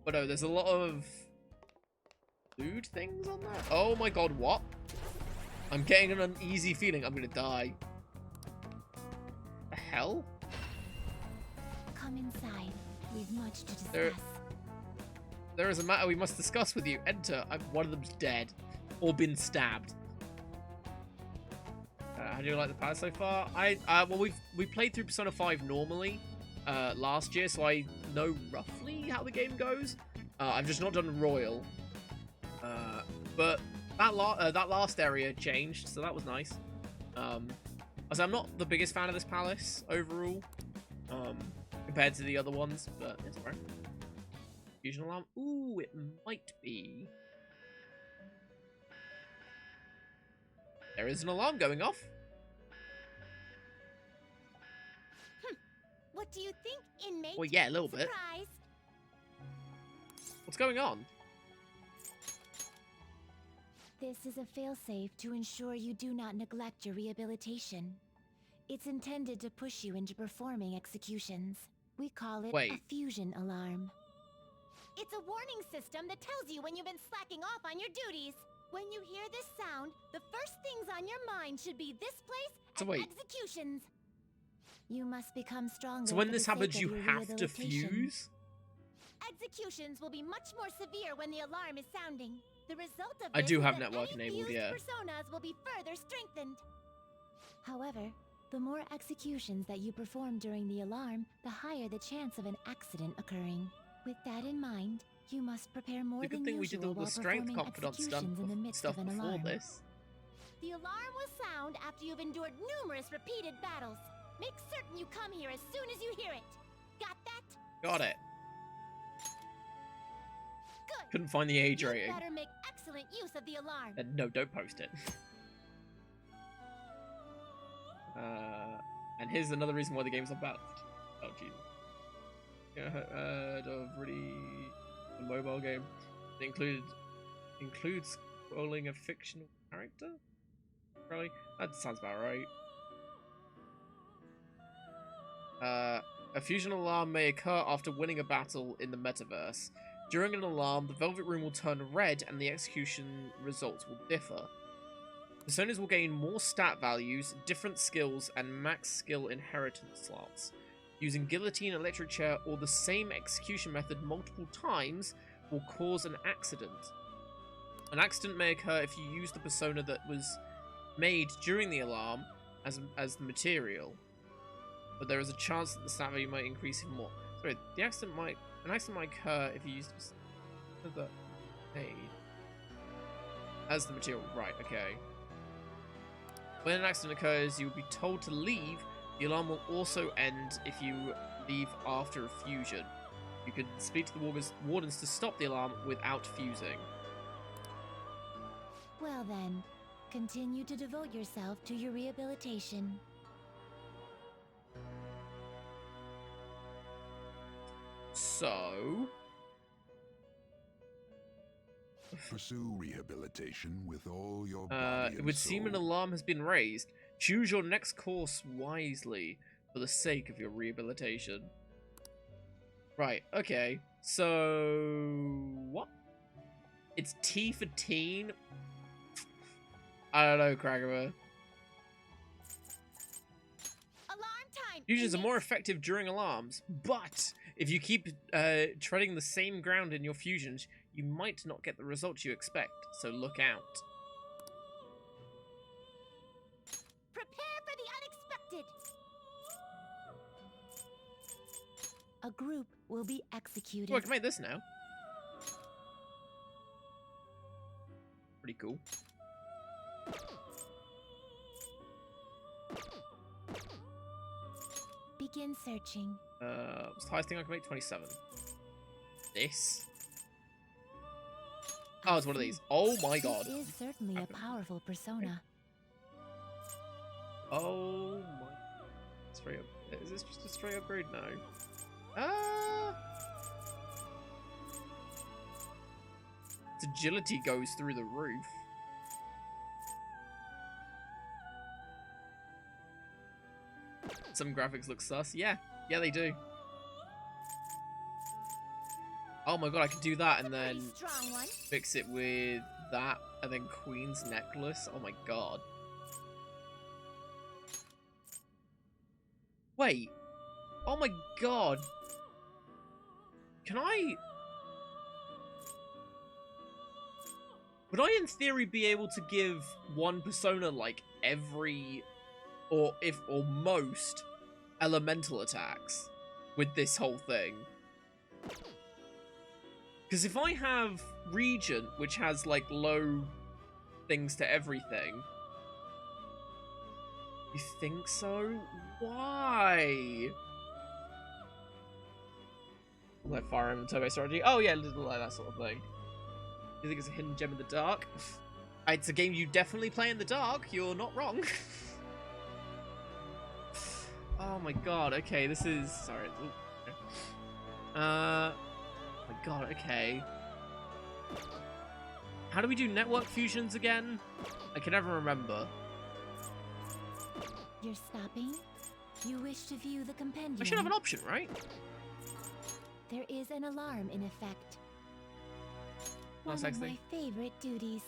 But no, there's a lot of food things on there. Oh my god, what? I'm getting an uneasy feeling I'm gonna die. The hell? Come inside. We've much to discuss. There is a matter we must discuss with you. Enter. One of them's dead. Or been stabbed. How do you like the palace so far? Well, we played through Persona 5 normally last year, so I know roughly how the game goes. I've just not done Royal. But that last area changed, so that was nice. Also, I'm not the biggest fan of this palace overall, compared to the other ones, but it's fine. Fusion alarm. Ooh, it might be. There is an alarm going off. What do you think, inmate? Well, yeah, a little bit. Surprise. What's going on? This is a failsafe to ensure you do not neglect your rehabilitation. It's intended to push you into performing executions. We call it a fusion alarm. It's a warning system that tells you when you've been slacking off on your duties. When you hear this sound, the first things on your mind should be this place and executions. You must become stronger. So when this happens, you have to fuse? Executions will be much more severe when the alarm is sounding. The result of I do have is that network any enabled, fused yeah. Personas will be further strengthened. However, the more executions that you perform during the alarm, the higher the chance of an accident occurring. With that in mind, you must prepare more than usual we did all the while strength performing confidence executions in the midst of an before alarm. this. The alarm will sound after you've endured numerous repeated battles. Make certain you come here as soon as you hear it. Got that? Got it. Good. Couldn't find the age rating. You better make excellent use of the alarm. No, don't post it. And here's another reason why the game's about. Oh, Jesus. Yeah, heard of really a mobile game. It includes scrolling a fictional character? Probably. That sounds about right. A fusion alarm may occur after winning a battle in the metaverse. During an alarm, the Velvet Room will turn red and the execution results will differ. Personas will gain more stat values, different skills, and max skill inheritance slots. Using guillotine, electric chair, or the same execution method multiple times will cause an accident. An accident may occur if you use the persona that was made during the alarm as the material. But there is a chance that the stat value might increase even more. Sorry, an accident might occur if you use the made as the material. Right, okay. When an accident occurs, you will be told to leave. The alarm will also end if you leave after a fusion. You can speak to the wardens to stop the alarm without fusing. Well then, continue to devote yourself to your rehabilitation. So... Pursue rehabilitation with all your body it and would seem an soul. alarm has been raised. Choose your next course wisely for the sake of your rehabilitation. Right, okay. So... what? It's T for teen? I don't know, Kragova. Alarm time! Fusions are more effective during alarms, but if you keep treading the same ground in your fusions, you might not get the results you expect, so look out. Prepare for the unexpected! A group will be executed. Oh, I can make this now. Pretty cool. Begin searching. What's the highest thing I can make? 27. This? Oh, it's one of these. Oh my god. This is certainly a powerful persona. Oh my. Straight up. Is this just a straight upgrade? No. Its agility goes through the roof. Some graphics look sus. Yeah. Yeah, they do. Oh my god, I could do that and then Strong one. fix it with that and then Queen's Necklace. Oh my god. Wait. Oh my god. Can I... Would I in theory be able to give one persona like every or most elemental attacks with this whole thing? Because if I have Regent, which has like low things to everything, you think so? Why? Like Fire Emblem Turbo Strategy? Oh yeah, little like that sort of thing. You think it's a hidden gem in the dark? It's a game you definitely play in the dark. You're not wrong. Oh my god. Okay, this is sorry. Oh my god. Okay. How do we do network fusions again? I can never remember. You're stopping? You wish to view the compendium? I should have an option, right? There is an alarm in effect. One of my favorite duties.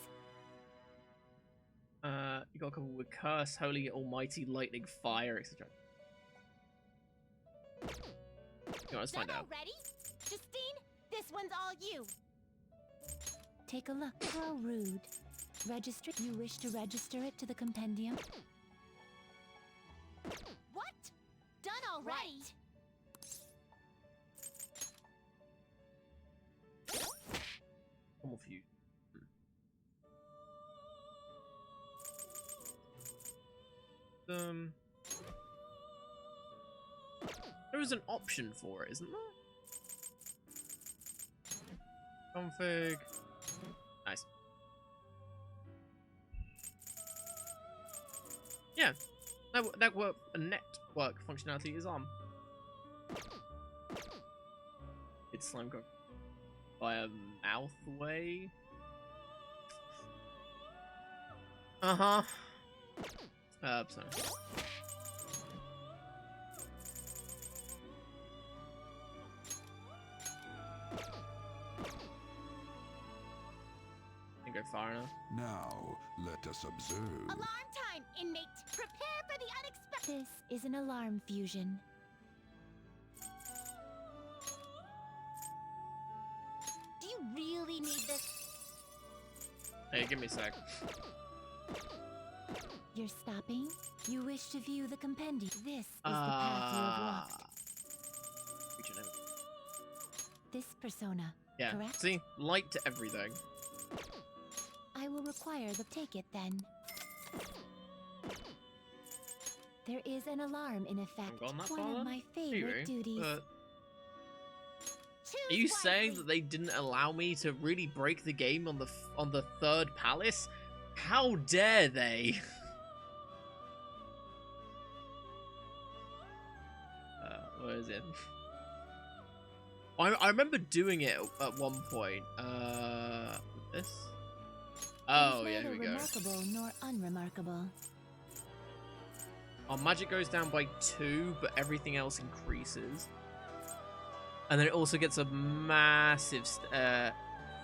You got a couple with Curse, Holy Almighty, Lightning, Fire, etc. Let's find out. Ready? Justine, this one's all you. Take a look. How rude. Register. You wish to register it to the compendium? What? Done already. Normal feud. There is an option for it, isn't there? Config. Nice. Yeah, network functionality is on. It's slime cooked by a mouth way. Sorry. Didn't go far enough. Now, let us observe. Alarm time, inmate. Prepare for the unexpected. This is an alarm fusion. Do you really need this? Hey, give me a sec. You're stopping? You wish to view the compendium. This is the path you have walked. This persona, yeah. correct? See? Light to everything. I will require the take it then. There is an alarm in effect. One of my favorite duties. Are you saying that they didn't allow me to really break the game on the third palace? How dare they? Where is it? I remember doing it at one point. This? Oh, yeah, here we go. Remarkable nor unremarkable. Our magic goes down by 2, but everything else increases. And then it also gets a massive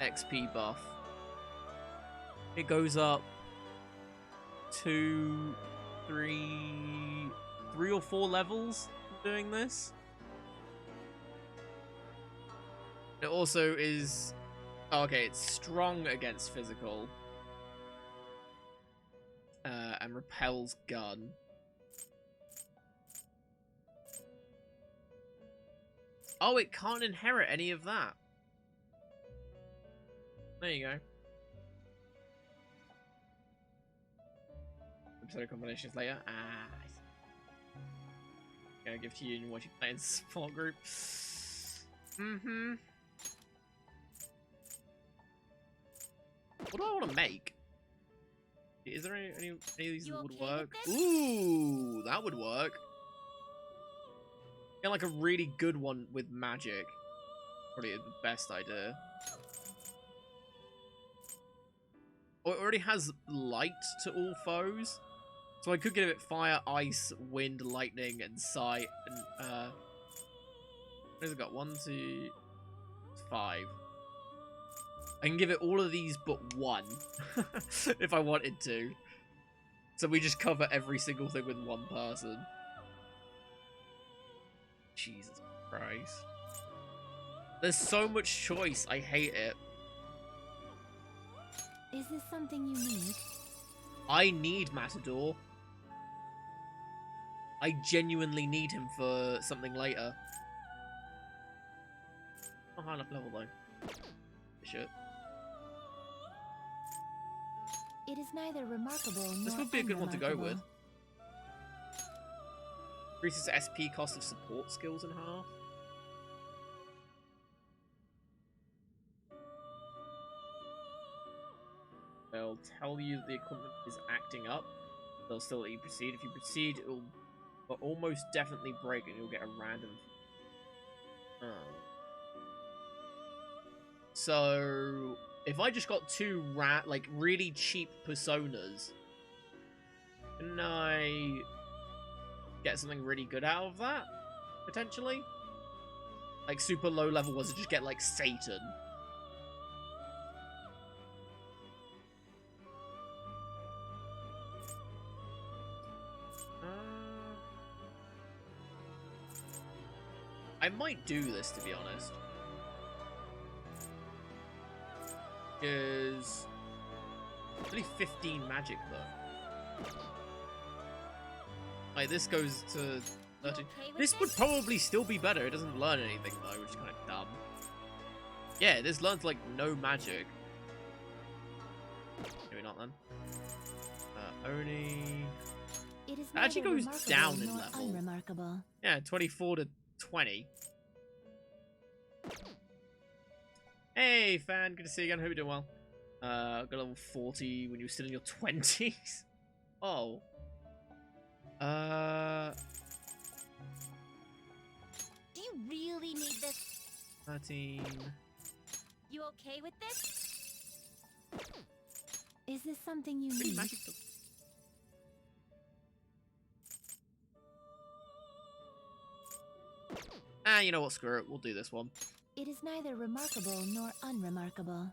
XP buff. It goes up 2, 3 or 4 levels doing this. It also is... Oh, okay, it's strong against physical. And repels gun. Oh, it can't inherit any of that. There you go. Episode combinations later. Ah, gonna give to you and watch you play in support group. What do I want to make? Is there any of these that would work? Ooh, that would work. Get like a really good one with magic. Probably the best idea. Or it already has light to all foes. So I could give it fire, ice, wind, lightning, and sight. And what has it got? 1, 2, 5. I can give it all of these but one, if I wanted to. So we just cover every single thing with one person. Jesus Christ. There's so much choice, I hate it. Is this something you need? I need Matador. I genuinely need him for something later. Not high enough level though. Shit. It is neither remarkable nor This would be a good one to go with. unremarkable. Increases SP cost of support skills in half. They'll tell you the equipment is acting up. They'll still let you proceed. If you proceed, it will almost definitely break and you'll get a random... Oh. So, if I just got 2 like really cheap personas, can I get something really good out of that? Potentially? Like super low level ones to just get like Satan. I might do this, to be honest. Because only 15 magic though. Like this goes to 13. This would probably still be better. It doesn't learn anything though, which is kind of dumb. Yeah, this learns like no magic. Maybe not then. Oni. It is actually goes down in level. Unremarkable. Yeah, 24 to 20. Hey, fan, good to see you again. Hope you're doing well. Got level 40 when you were still in your 20s. Oh. Do you really need this? 13. You okay with this? Is this something you Pretty need? magic. Ah, you know what? Screw it. We'll do this one. It is neither remarkable nor unremarkable.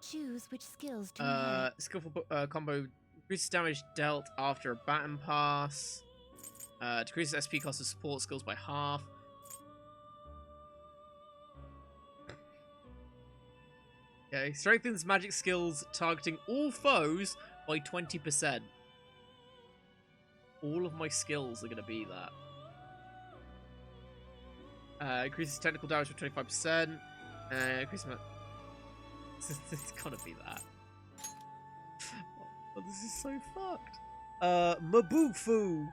Choose which skills to inherit. Skillful combo increases damage dealt after a baton pass. Decreases SP cost of support skills by half. Okay, strengthens magic skills targeting all foes by 20%. All of my skills are going to be that. Increases technical damage by 25%. Increases my... It's gotta be that. Oh, this is so fucked. Mabufu.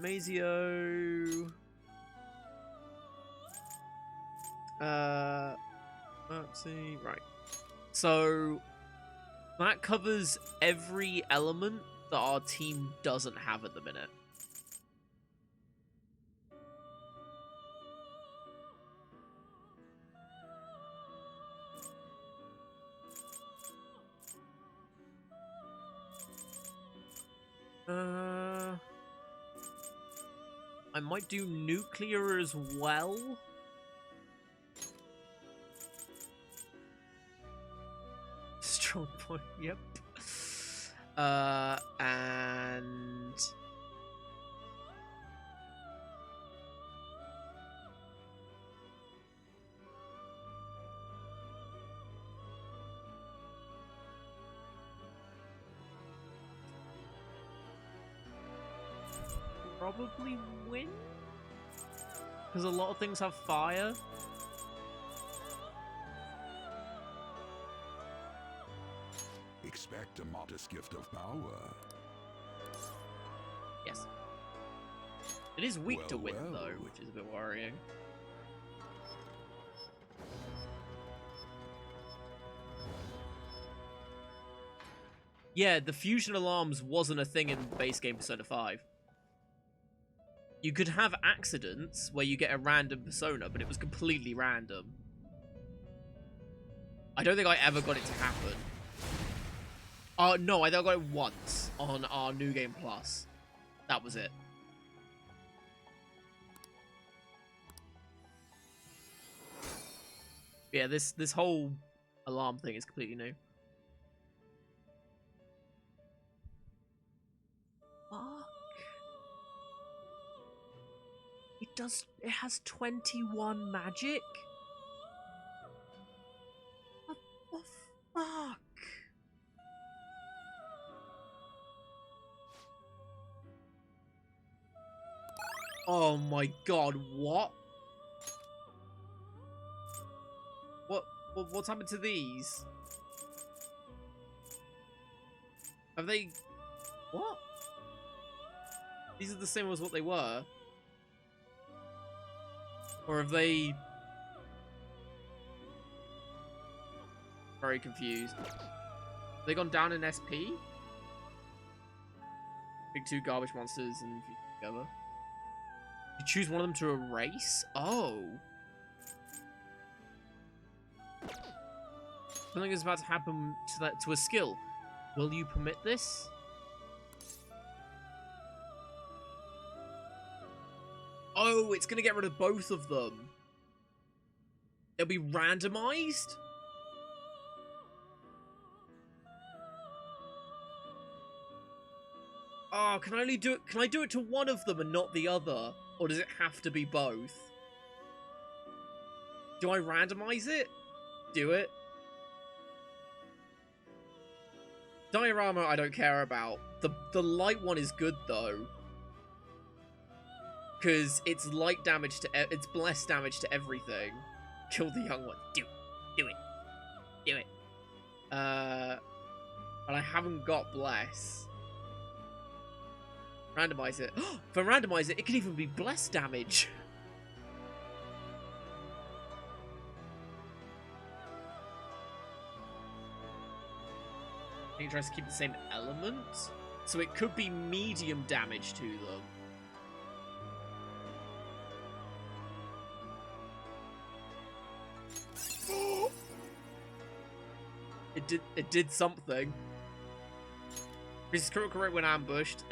Mazio. Let's see. Right. So that covers every element that our team doesn't have at the minute. I might do nuclear as well. Strong point, yep. And probably win, because a lot of things have fire. Expect a modest gift of power. Yes. It is weak to win, well. though, which is a bit worrying. Yeah, the fusion alarms wasn't a thing in base game Persona 5. You could have accidents where you get a random persona, but it was completely random. I don't think I ever got it to happen. No, I got it once on our New Game Plus. That was it. Yeah, this whole alarm thing is completely new. Fuck. It has 21 magic? What the fuck? Oh my god, what? What's happened to these? Have they... What? These are the same as what they were? Or have they... Very confused. Have they gone down in SP? Big two garbage monsters and together. You choose one of them to erase? Oh. Something is about to happen to a skill. Will you permit this? Oh, it's gonna get rid of both of them. They'll be randomized? Oh, can I do it to one of them and not the other? Or does it have to be both? Do I randomize it? Do it. Diorama I don't care about. The light one is good though. Because it's light damage to it's bless damage to everything. Kill the young one. Do it. And I haven't got bless. Randomize it. If I randomize it, it can even be bless damage. I think it tries to keep the same element. So it could be medium damage to them. It did something. This critical rate when ambushed.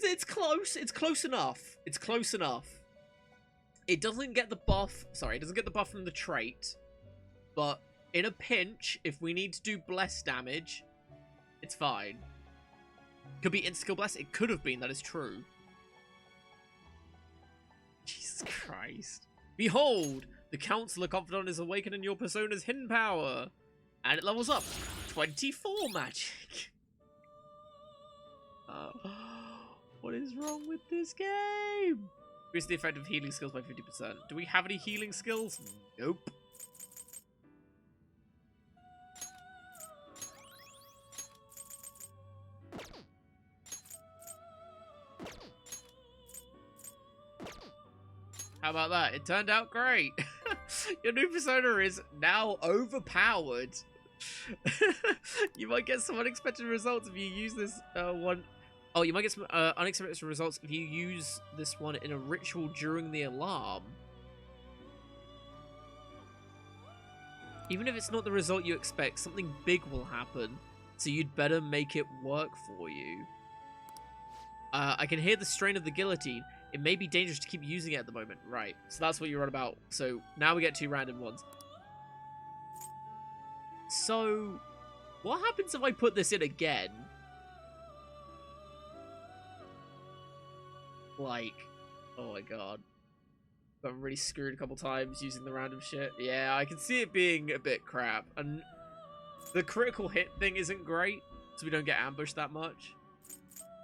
It's close. It's close enough. It's close enough. It doesn't get the buff. Sorry, it doesn't get the buff from the trait. But in a pinch, if we need to do bless damage, it's fine. Could be insta-kill bless. It could have been. That is true. Jesus Christ. Behold! The Counselor Confidant is awakened in your persona's hidden power. And it levels up. 24 magic. What is wrong with this game? Increase the effect of healing skills by 50%. Do we have any healing skills? Nope. How about that? It turned out great. Your new persona is now overpowered. You might get some unexpected results if you use this one. Oh, you might get some unexpected results if you use this one in a ritual during the alarm. Even if it's not the result you expect, something big will happen, so you'd better make it work for you. I can hear the strain of the guillotine. It may be dangerous to keep using it at the moment. Right, so that's what you're on about. So now we get two random ones. So, what happens if I put this in again? Like, oh my god. Got really screwed a couple times using the random shit. Yeah, I can see it being a bit crap. And the critical hit thing isn't great, so we don't get ambushed that much.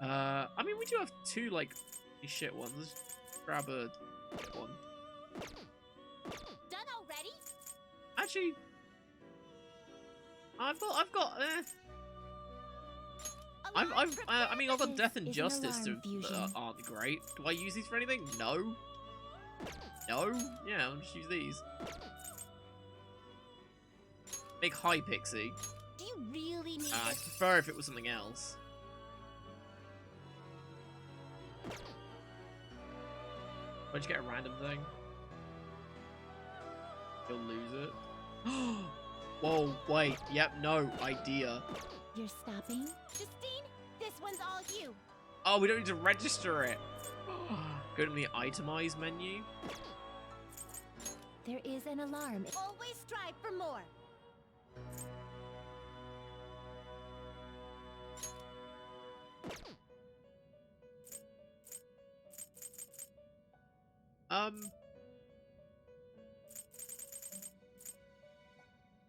I mean, we do have two, like, shit ones. Let's grab a one. Done already? Actually, I mean, I've got Death and Justice aren't great. Do I use these for anything? No. No? Yeah, I'll just use these. Make high pixie. Do you really need I prefer if it was something else. Why'd you get a random thing? You'll lose it. Whoa, wait. Yep, no. Idea. You're stopping? Justine, this one's all you. Oh, we don't need to register it. Go to the itemize menu. There is an alarm. Always strive for more.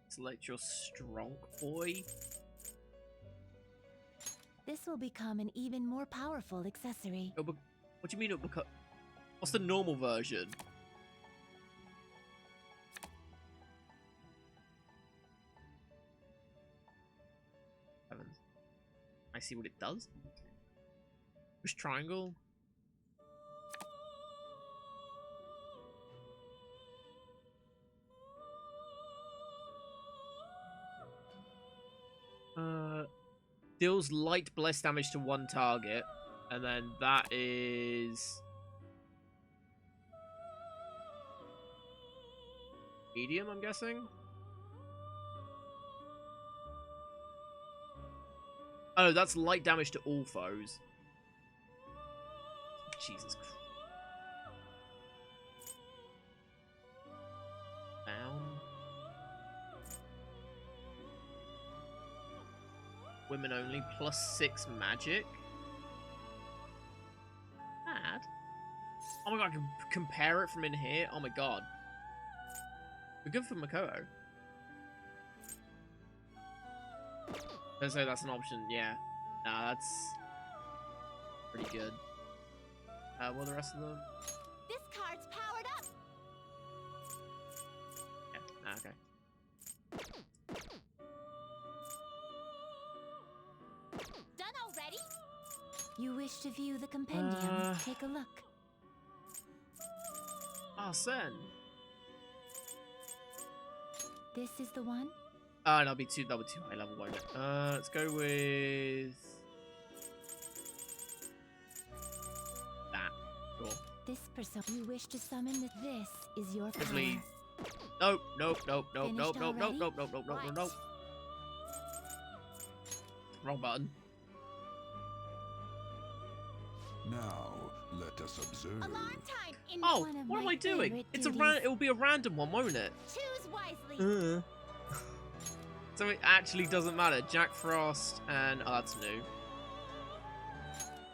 Select your strong boy. This will become an even more powerful accessory. What do you mean it'll become? What's the normal version? Heavens. I see what it does. Push triangle. Deals light bless damage to one target, and then that is medium, I'm guessing. Oh, that's light damage to all foes. Jesus Christ. Down. Women only, +6 magic. Bad. Oh my god, I can compare it from in here. Oh my god. We're good for Makoto. So that's an option, yeah. Nah, that's pretty good. What are the rest of them? This card's powered up. Yeah, okay. Done already? You wish to view the compendium? Take a look. Sen. This is the one? That'll be too high level, won't it? Let's go with that. Cool. This person you wish to summon. This is your power. Please. Nope. Wrong button. Now, let us observe. Alarm time. Oh, what am I doing? It's it will be a random one, won't it? Choose wisely. So it actually doesn't matter. Jack Frost and that's new.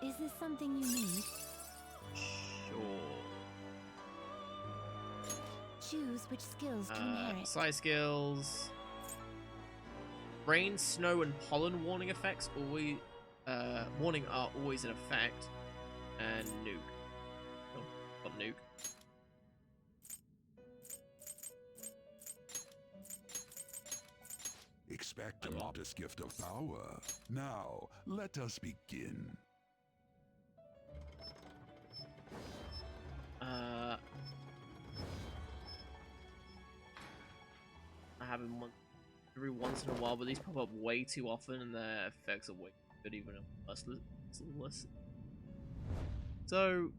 Is this something you need? Sure. Choose which skills to inherit. Psi skills. Rain, snow, and pollen warning effects always warning are always in effect. And nuke. Oh, got nuke. Expect a modest gift of power. Now, let us begin. I have them every once in a while, but these pop up way too often, and their effects are way good, even less. So,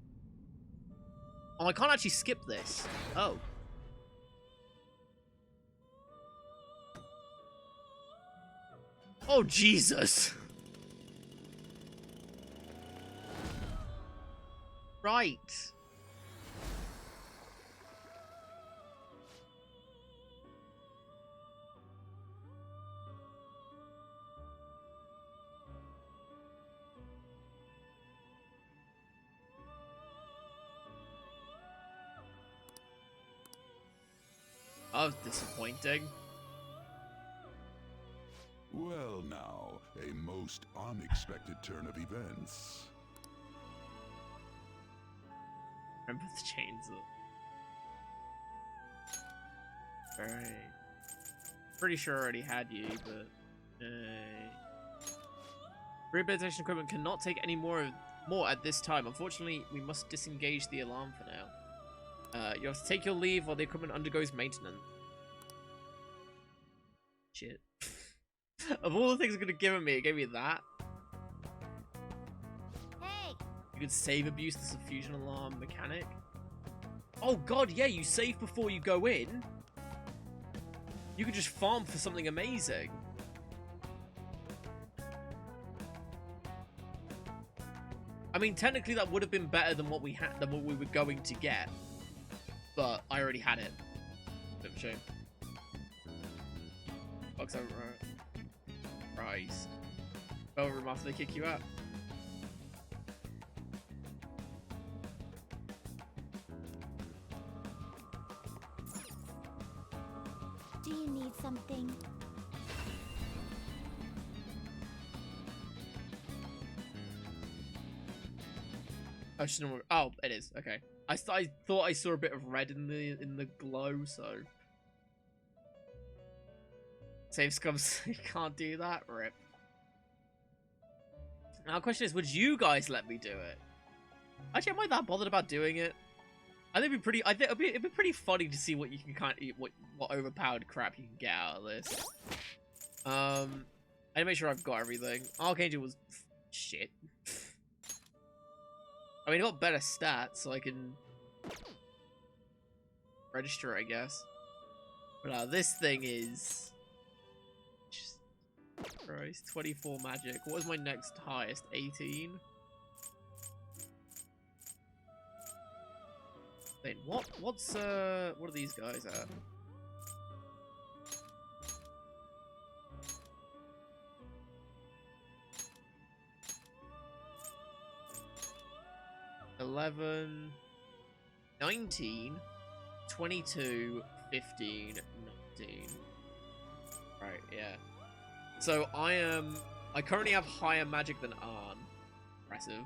I can't actually skip this. Oh. Oh, Jesus. Right. That was disappointing. Well now, a most unexpected turn of events. Remember the chainsaw. Alright. Pretty sure I already had you, but... Rehabilitation equipment cannot take any more at this time. Unfortunately, we must disengage the alarm for now. You have to take your leave while the equipment undergoes maintenance. Shit. Of all the things it could have given me, it gave me that. Hey! You could save abuse the suffusion alarm mechanic. Oh god, yeah, you save before you go in. You could just farm for something amazing. I mean, technically that would have been better than what we had, than what we were going to get. But I already had it. Bit of a shame. Box over. Price. Over room after they kick you out. Do you need something? I shouldn't. Oh, it is. Okay. I thought I saw a bit of red in the glow, so save scums. You can't do that. Rip. Now the question is, would you guys let me do it? Actually, am I that bothered about doing it? I think it'd be pretty. I think it'd be pretty funny to see what you can what overpowered crap you can get out of this. I need to make sure I've got everything. Archangel was shit. I mean, I got better stats, so I can register, I guess. But this thing is just Christ, 24 magic. What was my next highest? 18. Wait, what are these guys at? $11, 19, 22, 15, 19. Right, yeah. So I currently have higher magic than Arn. Impressive.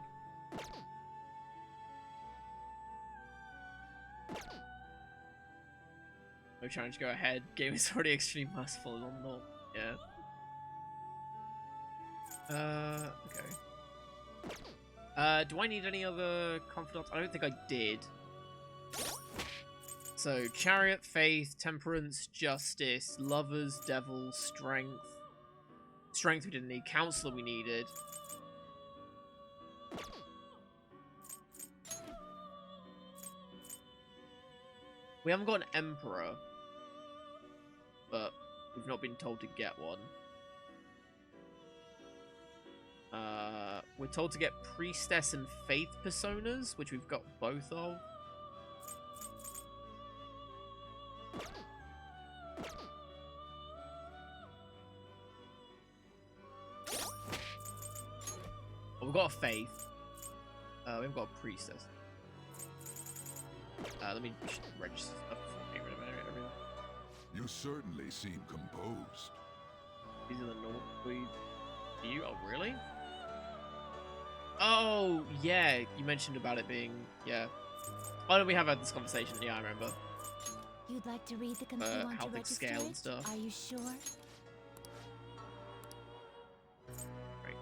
No challenge, go ahead. Game is already extremely merciful and I'm not. Yeah. Okay. Do I need any other confidants? I don't think I did. So, Chariot, Faith, Temperance, Justice, Lovers, Devil, Strength. Strength we didn't need. Counselor we needed. We haven't got an Emperor. But we've not been told to get one. We're told to get Priestess and Faith personas, which we've got both of. Oh, we've got a Faith. We haven't got a Priestess. Let me register stuff before I get rid of everything. You certainly seem composed. These are the normal. You? Oh, really? Oh, yeah. You mentioned about it being, yeah. Oh, no, we have had this conversation. Yeah, I remember. You'd like to read the consent how to they register scale it? and stuff. Are you sure? Right.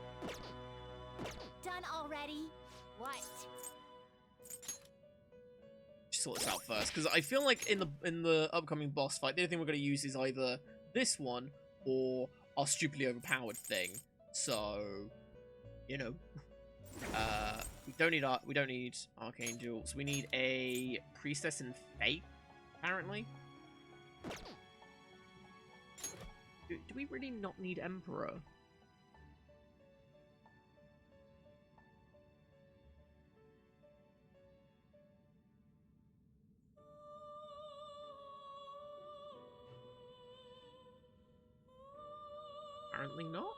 Done already? What? Just sort this out first, because I feel like in the upcoming boss fight, the only thing we're going to use is either this one or our stupidly overpowered thing. So, you know, we don't need Archangels. We need a Priestess and Faith, apparently. Do we really not need Emperor? Apparently not.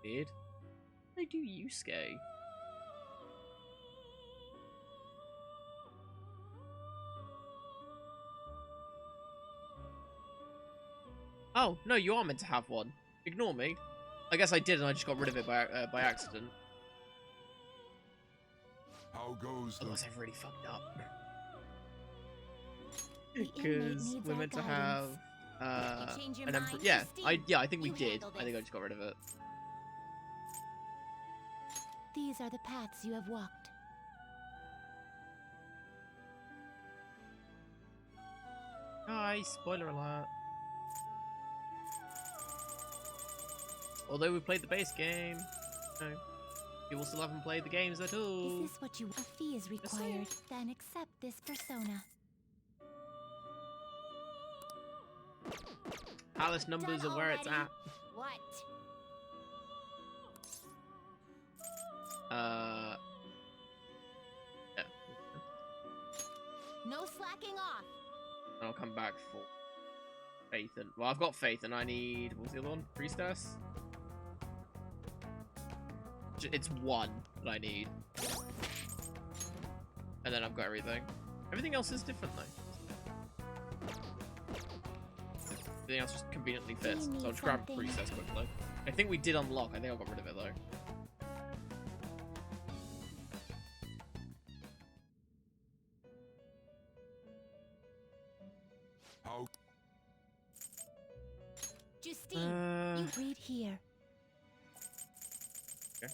Weird. They do Yusuke. Oh, no, you are meant to have one. Ignore me. I guess I did and I just got rid of it by accident. How goes the... Otherwise I've really fucked up. The inmate Because needs we're our meant to guidance. have You change your an Emperor. mind, Yeah, Christine? I think we You did. handle I think I this. just got rid of it. These are the paths you have walked. Nice, spoiler alert. Although we played the base game, no, people still haven't played the games at all. Is this what you... A fee is required. Then accept this persona. Palace numbers Done are where it's already? at. What? Yeah. No slacking off. And I'll come back for Faith and... Well, I've got Faith and I need... What was the other one? Priestess? It's one that I need. And then I've got everything. Everything else is different, though. Everything else just conveniently fits. So I'll just grab Priestess quickly. I think we did unlock. I think I got rid of it, though. How? Justine, you read here. Okay.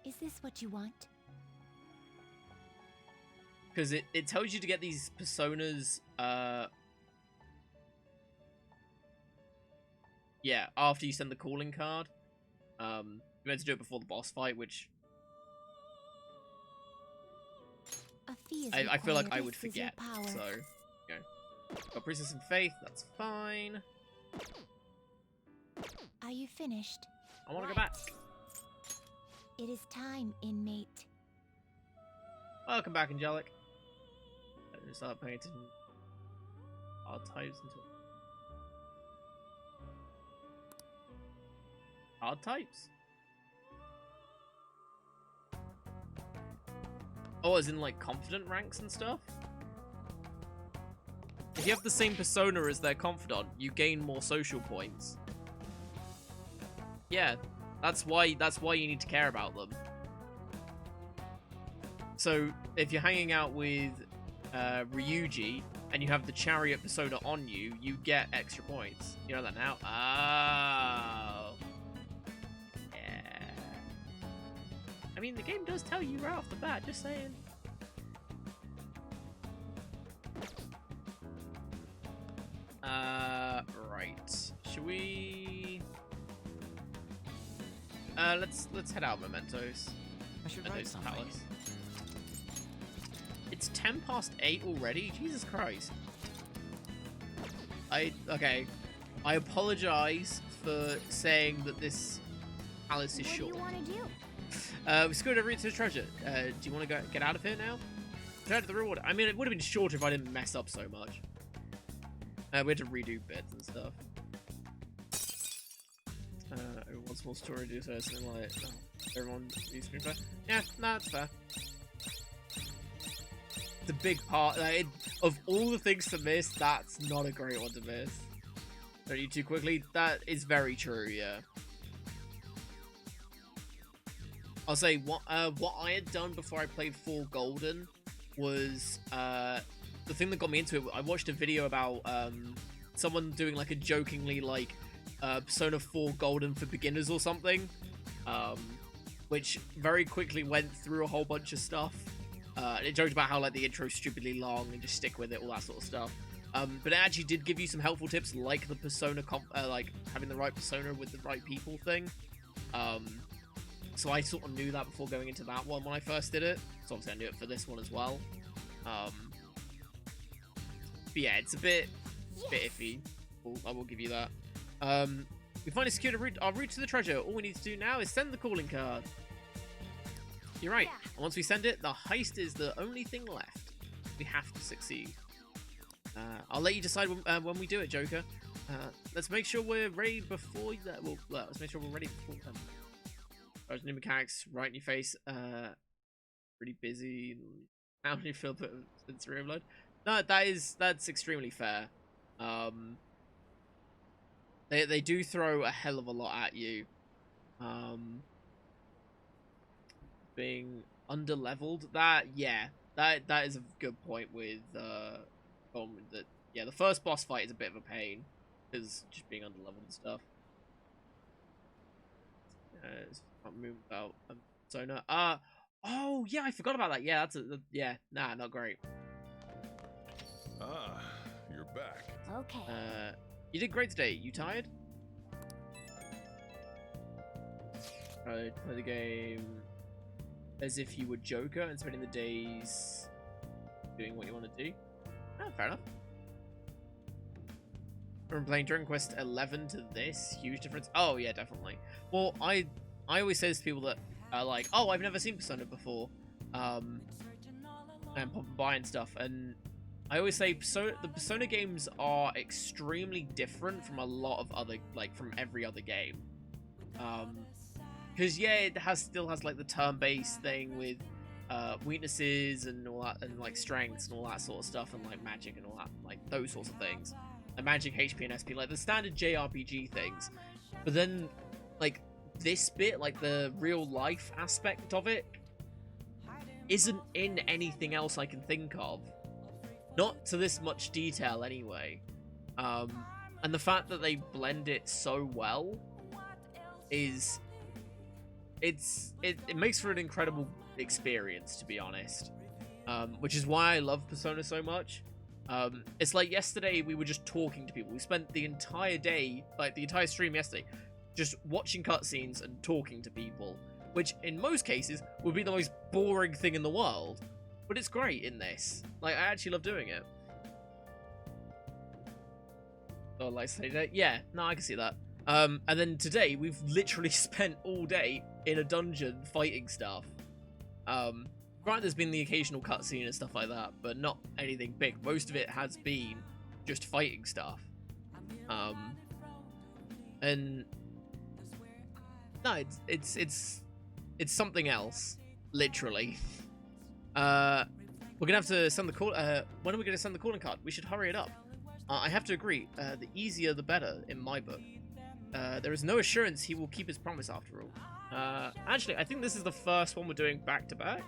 Is this what you want? Because it tells you to get these personas, yeah, after you send the calling card. You meant to do it before the boss fight, which A fee is I feel like I required. would This is forget. your power. So, okay. Got Priestess and Faith, that's fine. Are you finished? I want to go back. It is time, inmate. Welcome back, Angelic. I'm gonna start painting our types into hard types. Oh, as in like confident ranks and stuff? If you have the same persona as their confidant, you gain more social points. Yeah, that's why you need to care about them. So, if you're hanging out with Ryuji and you have the chariot persona on you, you get extra points. You know that now? Oh. Yeah. I mean, the game does tell you right off the bat, just saying. Right. Should we... let's head out, Mementos. I should write Mementos something. Palace. It's 10:08 already? Jesus Christ. Okay. I apologize for saying that this palace is short. What do you want to do? We screwed everything to the treasure. Do you want to get out of here now? Turn to the reward. I mean, it would have been shorter if I didn't mess up so much. We had to redo bits and stuff. One small story to do so something like everyone use screenplay. Yeah, no, that's fair. The big part of all the things to miss, that's not a great one to miss. Don't eat too quickly. That is very true. Yeah. I'll say what I had done before I played Full Golden was the thing that got me into it. I watched a video about someone doing like a jokingly like Persona 4 Golden for beginners or something, which very quickly went through a whole bunch of stuff. And it joked about how like the intro's stupidly long and just stick with it, all that sort of stuff. But it actually did give you some helpful tips, like the persona like having the right persona with the right people thing. So I sort of knew that before going into that one when I first did it. So obviously I knew it for this one as well. But yeah, it's a bit iffy. I will give you that. We finally secured our route to the treasure. All we need to do now is send the calling card. You're right. Yeah. And once we send it, the heist is the only thing left. We have to succeed. I'll let you decide when we do it, Joker. Let's make sure we're ready before that. Well, let's make sure we're ready before then. There's new mechanics right in your face. Pretty busy. How many feel put sensory overload? No, that's extremely fair. They do throw a hell of a lot at you. Being under-leveled, that is a good point with the first boss fight is a bit of a pain because just being under-leveled and stuff. Can't move without Persona. Oh yeah, I forgot about that. Yeah, not great. Ah, you're back. Okay. You did great today. You tired? Play the game as if you were Joker and spending the days doing what you want to do. Oh, fair enough. From playing Dragon Quest 11 to this, huge difference. Oh yeah, definitely. Well, I I always say this to people that are like, oh, I've never seen Persona before, and pop and buy and stuff, and I always say the Persona games are extremely different from a lot of other, like, from every other game. Because, yeah, it still has, like, the turn-based thing with weaknesses and all that, and, like, strengths and all that sort of stuff, and, like, magic and all that, like, those sorts of things. And magic, HP, and SP, like, the standard JRPG things. But then, like, this bit, like, the real-life aspect of it, isn't in anything else I can think of. Not to this much detail, anyway. And the fact that they blend it so well is... It makes for an incredible experience, to be honest. Which is why I love Persona so much. It's like yesterday we were just talking to people. We spent the entire day, like the entire stream yesterday, just watching cutscenes and talking to people. Which, in most cases, would be the most boring thing in the world. But it's great in this. Like, I actually love doing it. Oh, like, say that? Yeah, no, I can see that. And then today, we've literally spent all day in a dungeon fighting stuff. Granted, there's been the occasional cutscene and stuff like that, but not anything big. Most of it has been just fighting stuff. And no, it's something else, literally. We're gonna have to send the call. When are we gonna send the calling card? We should hurry it up. I have to agree. The easier, the better, in my book. There is no assurance he will keep his promise after all. Actually, I think this is the first one we're doing back to back.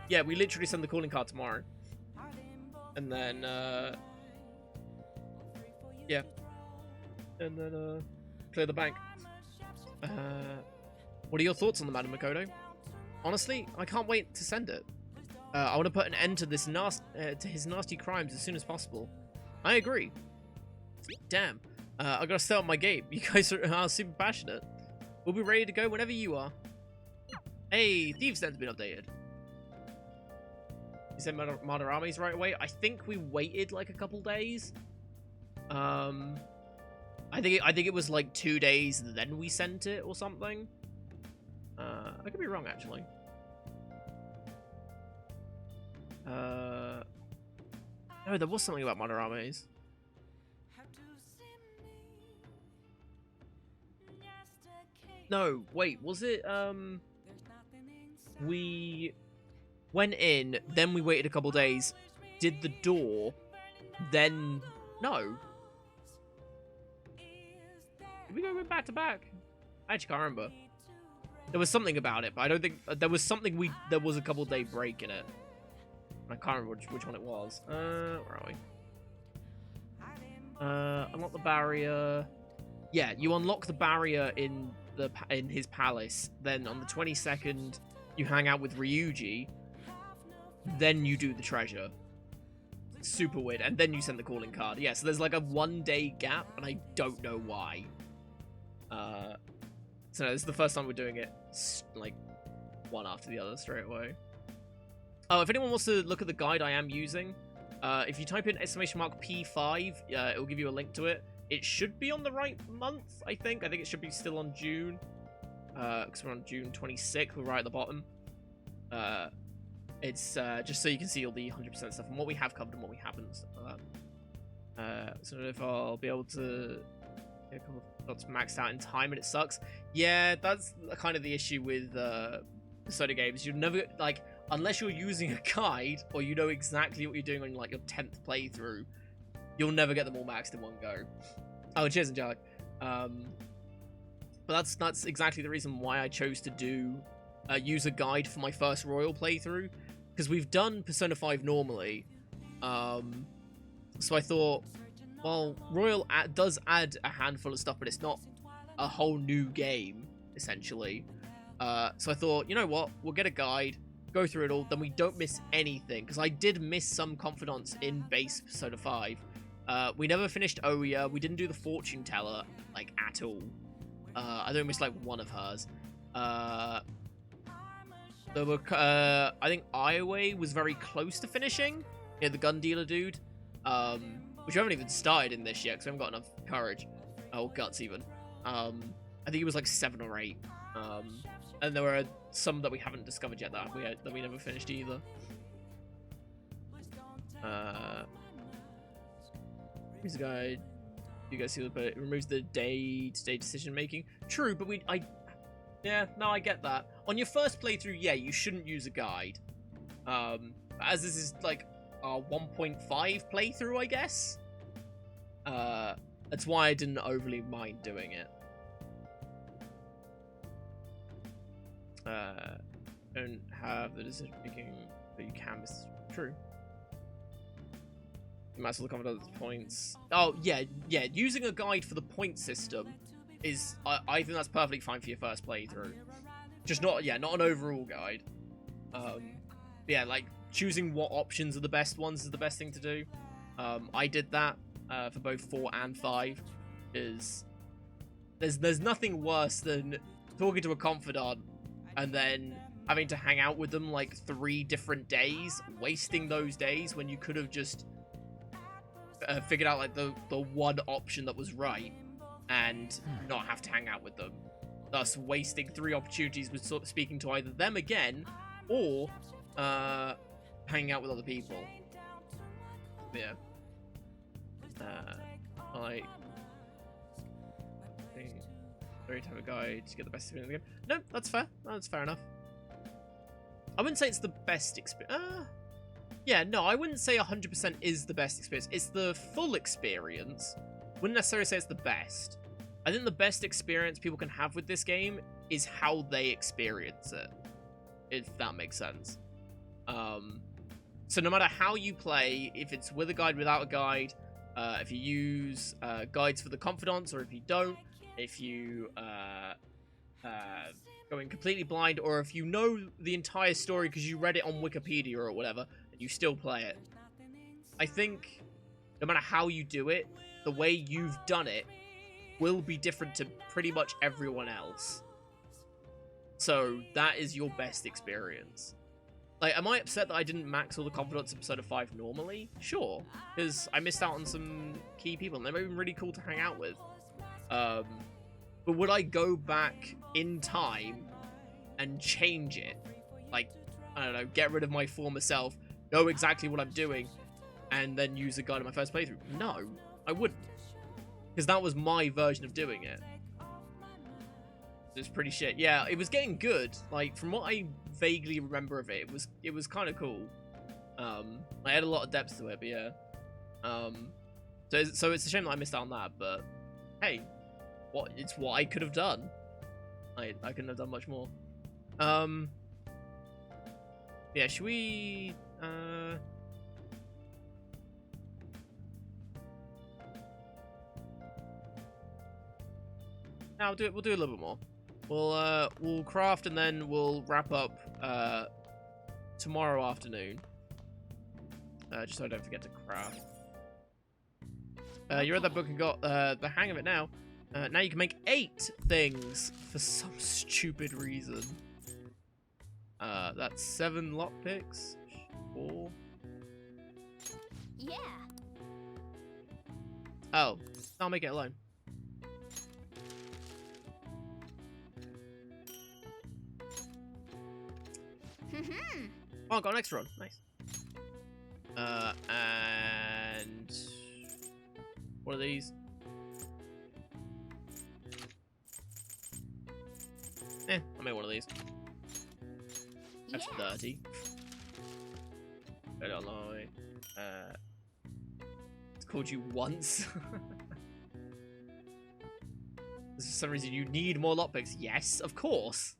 Yeah, we literally send the calling card tomorrow, and then yeah, and then clear the bank. What are your thoughts on the Madame Makoto? Honestly, I can't wait to send it. I want to put an end to this to his nasty crimes as soon as possible. I agree. Damn, I gotta start my game. You guys are super passionate. We'll be ready to go whenever you are. Hey, Thieves Den's been updated. You said Madarame's right away. I think we waited like a couple days. I think it was like 2 days, then we sent it or something. I could be wrong, actually. Oh, there was something about Madarame's. No, wait, was it, we went in, then we waited a couple days, did the door, then, no. Did we go back to back? I actually can't remember. There was something about it, but I don't think, there was something there was a couple day break in it. I can't remember which one it was. Where are we? Unlock the barrier. Yeah, you unlock the barrier in his palace. Then on the 22nd, you hang out with Ryuji. Then you do the treasure. Super weird. And then you send the calling card. Yeah, so there's like a 1 day gap, and I don't know why. So no, this is the first time we're doing it like one after the other straight away. Oh, if anyone wants to look at the guide I am using, if you type in !P5, it will give you a link to it. It should be on the right month, I think. I think it should be still on June. Because we're on June 26th, we're right at the bottom. It's just so you can see all the 100% stuff and what we have covered and what we haven't and stuff like that. So I don't know if I'll be able to get a couple of dots maxed out in time, and it sucks. Yeah, that's kind of the issue with Persona games. You'll never, like, unless you're using a guide or you know exactly what you're doing on like your 10th playthrough, you'll never get them all maxed in one go. Oh, cheers, Angelic. But that's exactly the reason why I chose to do use a guide for my first Royal playthrough, because we've done Persona 5 normally. So I thought, well, Royal does add a handful of stuff, but it's not a whole new game, essentially. So I thought, you know what, we'll get a guide, go through it all, then we don't miss anything, because I did miss some confidants in base Persona 5. We never finished Oya, we didn't do the fortune teller, like, at all. I think we missed, like, one of hers. There were, I think Iowa was very close to finishing, the gun dealer dude, which we haven't even started in this yet, because we haven't got enough courage, or guts even. I think he was, like, 7 or 8. And there are some that we haven't discovered yet that we never finished either. Here's a guide. You guys see, but it removes the day-to-day decision making. True, but yeah, no, I get that. On your first playthrough, yeah, you shouldn't use a guide. As this is like our 1.5 playthrough, I guess. That's why I didn't overly mind doing it. Don't have the decision making, but you can. This is true. Master the confidence points. Oh yeah. Using a guide for the point system is, I think that's perfectly fine for your first playthrough. Just not an overall guide. Yeah, like choosing what options are the best ones is the best thing to do. I did that for both 4 and 5. Is there's nothing worse than talking to a confidant and then having to hang out with them like 3 different days, wasting those days when you could have just figured out like the one option that was right and not have to hang out with them, thus wasting 3 opportunities with speaking to either them again or hanging out with other people. Yeah. I to have a guide to get the best experience in the game. No, that's fair. That's fair enough. I wouldn't say it's the best experience. Yeah, no, I wouldn't say 100% is the best experience. It's the full experience. Wouldn't necessarily say it's the best. I think the best experience people can have with this game is how they experience it, if that makes sense. So no matter how you play, if it's with a guide, without a guide, if you use guides for the confidants, or if you don't, if you go in completely blind, or if you know the entire story because you read it on Wikipedia or whatever, and you still play it. I think no matter how you do it, the way you've done it will be different to pretty much everyone else. So that is your best experience. Like, am I upset that I didn't max all the confidants in Persona 5 normally? Sure, because I missed out on some key people, and they might have been really cool to hang out with. But would I go back in time and change it? Like, I don't know, get rid of my former self, know exactly what I'm doing, and then use a guide in my first playthrough? No, I wouldn't. Because that was my version of doing it. It was pretty shit. Yeah, it was getting good. Like, from what I vaguely remember of it, it was kind of cool. I had a lot of depth to it, but yeah. So it's a shame that I missed out on that, but hey, it's what I could have done. I couldn't have done much more. Yeah, should we now we'll do a little bit more. We'll craft and then we'll wrap up tomorrow afternoon. Just so I don't forget to craft. You read that book and got the hang of it now. Now you can make 8 things for some stupid reason. That's 7 lockpicks. 4. Yeah. Oh, I'll make it alone. Oh, got an extra one. Nice. And what are these? I'll make one of these. That's 30. I don't know. It's called you once. For some reason you need more lockpicks. Yes, of course.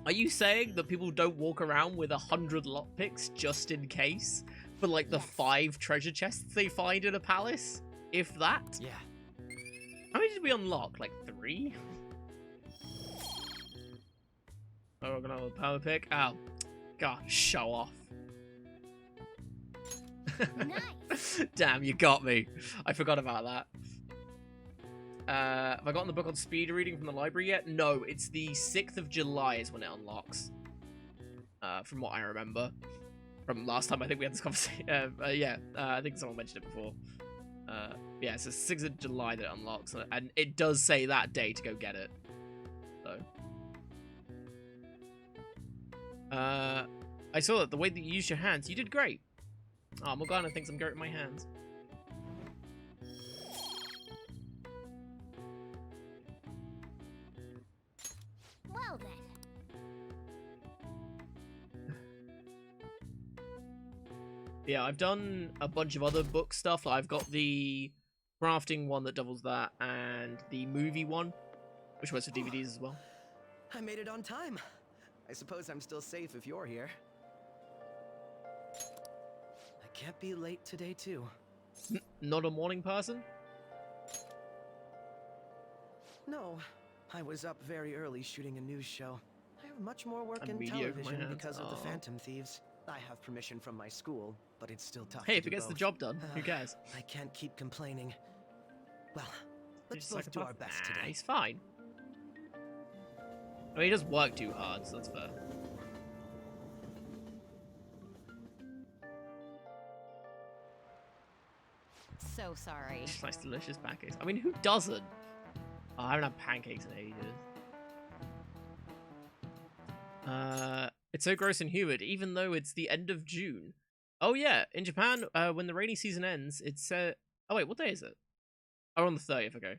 Are you saying that people don't walk around with 100 lockpicks just in case? For like the 5 treasure chests they find in a palace? If that? Yeah. How many did we unlock? Like 3? Oh, we're gonna have a power pick. Oh, God, show off. Nice. Damn, you got me. I forgot about that. Have I gotten the book on speed reading from the library yet? No, it's the 6th of July is when it unlocks. From what I remember. From last time I think we had this conversation. Yeah, I think someone mentioned it before. Yeah, it's the 6th of July that it unlocks, and it does say that day to go get it. So, I saw that the way that you used your hands, you did great. Oh, Morgana thinks I'm great with my hands. Well then. Yeah, I've done a bunch of other book stuff. I've got the crafting one that doubles that, and the movie one, which was for DVDs as well. I made it on time. I suppose I'm still safe if you're here. I can't be late today, too. Not a morning person? No, I was up very early shooting a news show. I have much more work I'm in mediocre, my television hands. because of the Aw. Phantom Thieves. I have permission from my school, but it's still tough Hey, to if it do gets the both. job done, who cares? I can't keep complaining. Well, let's He's both do our psychopath? best Nah, today. he's fine. I mean, he does work too hard, so that's fair. So sorry. Just nice, delicious pancakes. I mean, who doesn't? Oh, I haven't had pancakes in ages. It's so gross and humid, even though it's the end of June. Oh yeah, in Japan, when the rainy season ends, it's oh wait, what day is it? Oh, on the 30th. Okay.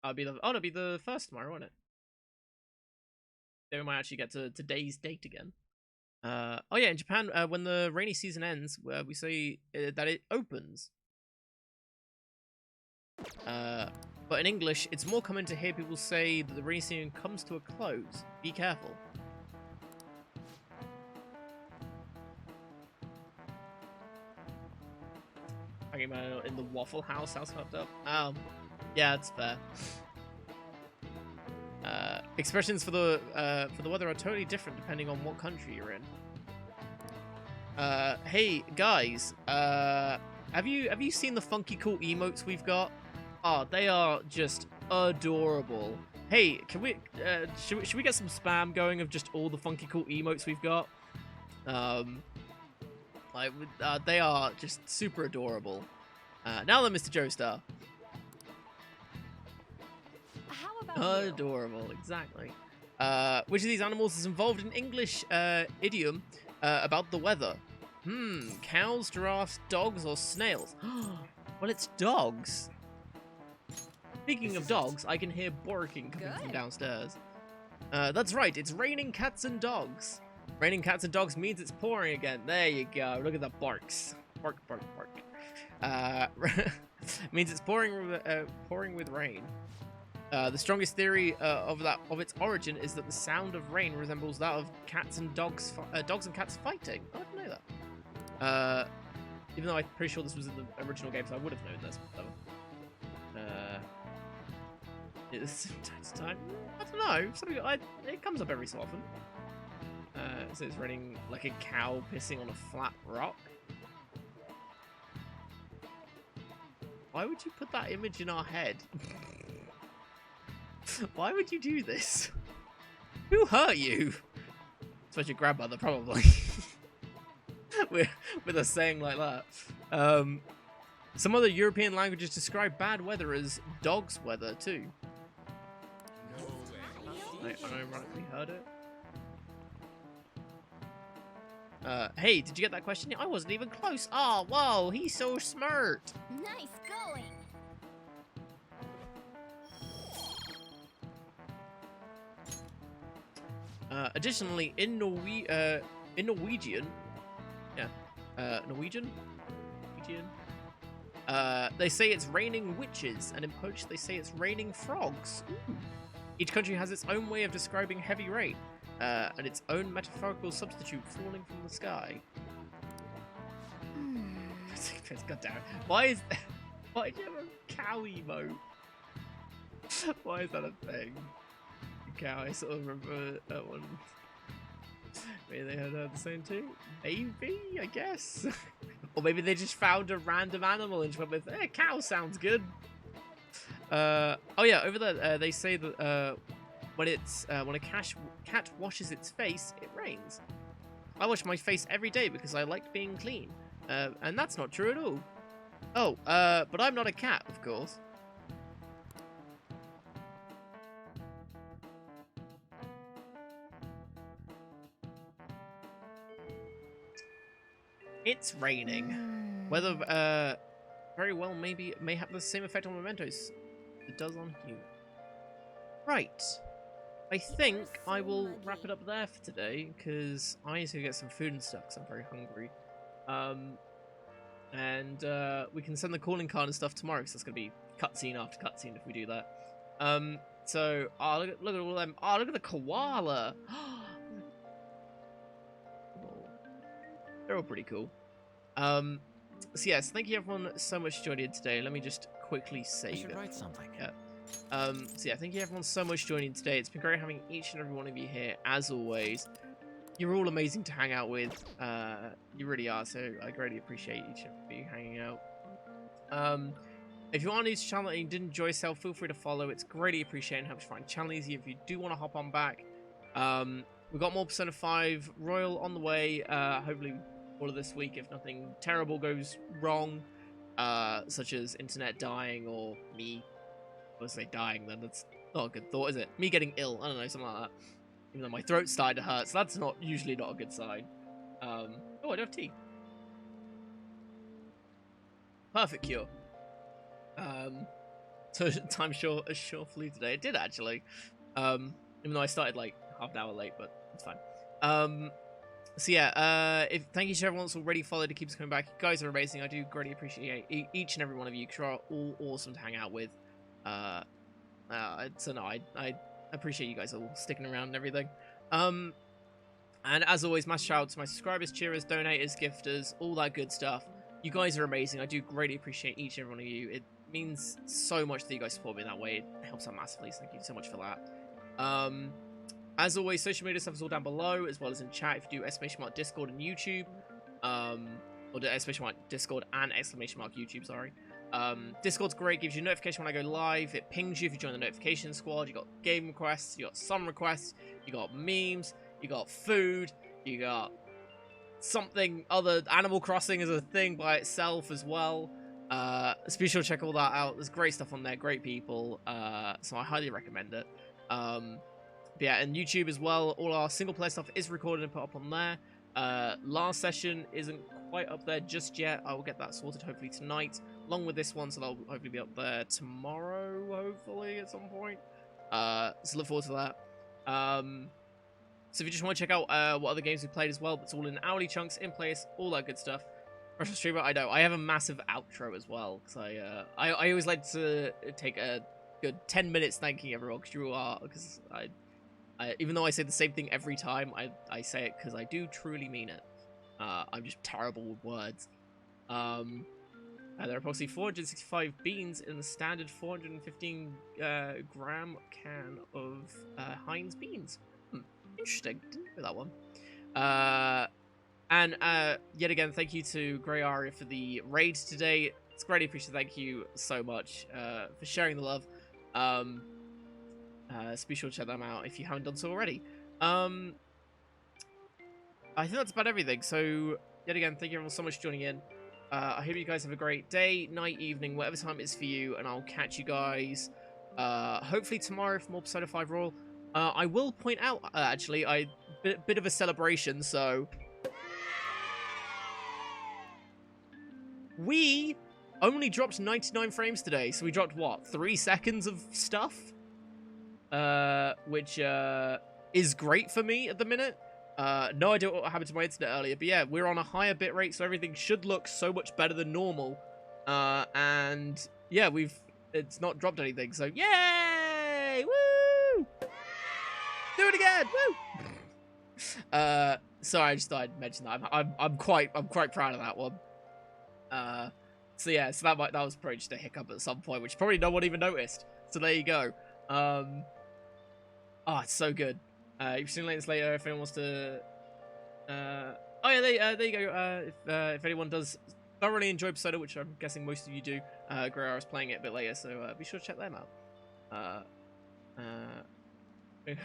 It'll be the first tomorrow, won't it? Then we might actually get to today's date again. Oh yeah, in Japan, when the rainy season ends, we say that it opens. But in English, it's more common to hear people say that the rainy season comes to a close. Be careful. Talking about in the Waffle House, that's fucked up. Yeah, it's fair. Expressions for the weather are totally different depending on what country you're in. Hey guys, have you seen the funky cool emotes we've got? Oh, they are just adorable. Hey, can we should we get some spam going of just all the funky cool emotes we've got? They are just super adorable. Now then, Mr. Joestar. How about Adorable, exactly. Which of these animals is involved in English idiom about the weather? Cows, giraffes, dogs, or snails? Well, it's dogs. Speaking of dogs, I can hear barking coming from Good. downstairs. That's right, it's raining cats and dogs. Raining cats and dogs means it's pouring again. There you go. Look at the barks. Bark, bark, bark. Means it's pouring with rain. The strongest theory of its origin is that the sound of rain resembles that of cats and dogs and cats fighting. I didn't know that. Even though I'm pretty sure this was in the original game, so I would have known this. It's time to time. I don't know. It comes up every so often. So it's raining like a cow pissing on a flat rock. Why would you put that image in our head? Why would you do this? Who hurt you? It's your grandmother, probably. with a saying like that. Some other European languages describe bad weather as dog's weather too. I ironically heard it. Hey, did you get that question? I wasn't even close. Oh, whoa, he's so smart. Nice going. Additionally, in Norwegian, Norwegian, they say it's raining witches, and in Polish they say it's raining frogs. Ooh. Each country has its own way of describing heavy rain, and its own metaphorical substitute falling from the sky. God damn it. Why do you have a cow emote? Why is that a thing? Cow, I sort of remember that one. Maybe they had the same too? Maybe, I guess. Or maybe they just found a random animal and just went with, cow sounds good. Oh yeah, over there, they say that when a cat washes its face, it rains. I wash my face every day because I like being clean. And that's not true at all. Oh, but I'm not a cat, of course. It's raining. Weather, very well may have the same effect on mementos it does on humans. Right. I think I will wrap it up there for today, because I need to get some food and stuff, because I'm very hungry. And we can send the calling card and stuff tomorrow, because that's going to be cutscene after cutscene if we do that. So, look at all them. Oh, look at the koala! They're all pretty cool. So yes, thank you everyone so much for joining today. Let me just quickly save it. You should write something. Yeah. So yeah, thank you everyone so much for joining today. It's been great having each and every one of you here, as always. You're all amazing to hang out with. You really are, so I greatly appreciate each of you hanging out. If you are new to the channel and you did enjoy yourself, feel free to follow. It's greatly appreciated and helps find the channel easier if you do want to hop on back. We've got more Persona 5 Royal on the way, hopefully all of this week if nothing terrible goes wrong, such as internet dying or me. I was say dying, then that's not a good thought, is it? Me getting ill, I don't know, something like that. Even though my throat started to hurt, so that's usually not a good sign. Oh, I do have tea. Perfect cure. So time sure flew today. It did actually. Even though I started like half an hour late, but it's fine. So yeah, thank you to everyone that's already followed to keep us coming back. You guys are amazing. I do greatly appreciate each and every one of you, because you are all awesome to hang out with. So no, I appreciate you guys all sticking around and everything. And as always, massive shout out to my subscribers, cheerers, donators, gifters, all that good stuff. You guys are amazing. I do greatly appreciate each and every one of you. It means so much that you guys support me that way. It helps out massively, so thank you so much for that. As always, social media stuff is all down below, as well as in chat if you do ! Discord and YouTube. Or the ! Discord and ! YouTube, sorry. Discord's great, gives you a notification when I go live. It pings you if you join the notification squad. You got game requests, you got song requests, you got memes, you got food, you got something other. Animal Crossing is a thing by itself as well. So be sure to check all that out. There's great stuff on there, great people. So I highly recommend it. But yeah, and YouTube as well. All our single player stuff is recorded and put up on there. Last session isn't quite up there just yet. I will get that sorted hopefully tonight, along with this one, so that'll hopefully be up there tomorrow, hopefully at some point. So look forward to that. So if you just want to check out what other games we played as well, that's all in hourly chunks, in place, all that good stuff. Russian Streamer, I know I have a massive outro as well, because I always like to take a good 10 minutes thanking everyone, because even though I say the same thing every time, I say it because I do truly mean it. I'm just terrible with words. There are approximately 465 beans in the standard 415 gram can of Heinz beans. Interesting. Didn't know that one. And yet again, thank you to Grey Aria for the raid today. It's greatly appreciated. Thank you so much for sharing the love. So be sure to check them out if you haven't done so already. I think that's about everything. So, yet again, thank you everyone so much for joining in. I hope you guys have a great day, night, evening, whatever time it is for you, and I'll catch you guys hopefully tomorrow for more Persona 5 Royal. I will point out, actually, bit of a celebration, so... We only dropped 99 frames today, so we dropped, what, 3 seconds of stuff? Which is great for me at the minute. No idea what happened to my internet earlier, but yeah, we're on a higher bitrate, so everything should look so much better than normal. And yeah, it's not dropped anything, so yay! Woo! Do it again! Woo! Sorry, I just thought I'd mention that. I'm quite proud of that one. So yeah, so that was probably just a hiccup at some point, which probably no one even noticed. So there you go. Oh, it's so good. You've seen latest later if anyone wants to. Oh yeah, there you go. If anyone does thoroughly enjoy Persona, which I'm guessing most of you do, Guerrero is playing it a bit later, so be sure to check them out.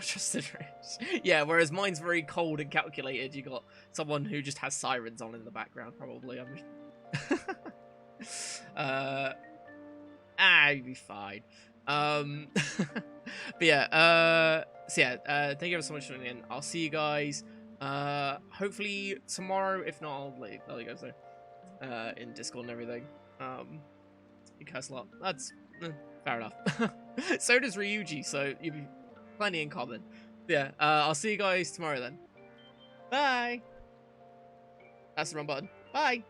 Just Sinderish. Yeah, whereas mine's very cold and calculated. You got someone who just has sirens on in the background, probably. You'd be fine. But yeah, thank you ever so much for tuning in. I'll see you guys, hopefully tomorrow. If not, I'll let you guys know, in Discord and everything. You curse a lot. That's fair enough. So does Ryuji, so you'll be plenty in common. Yeah, I'll see you guys tomorrow then. Bye! That's the wrong button. Bye!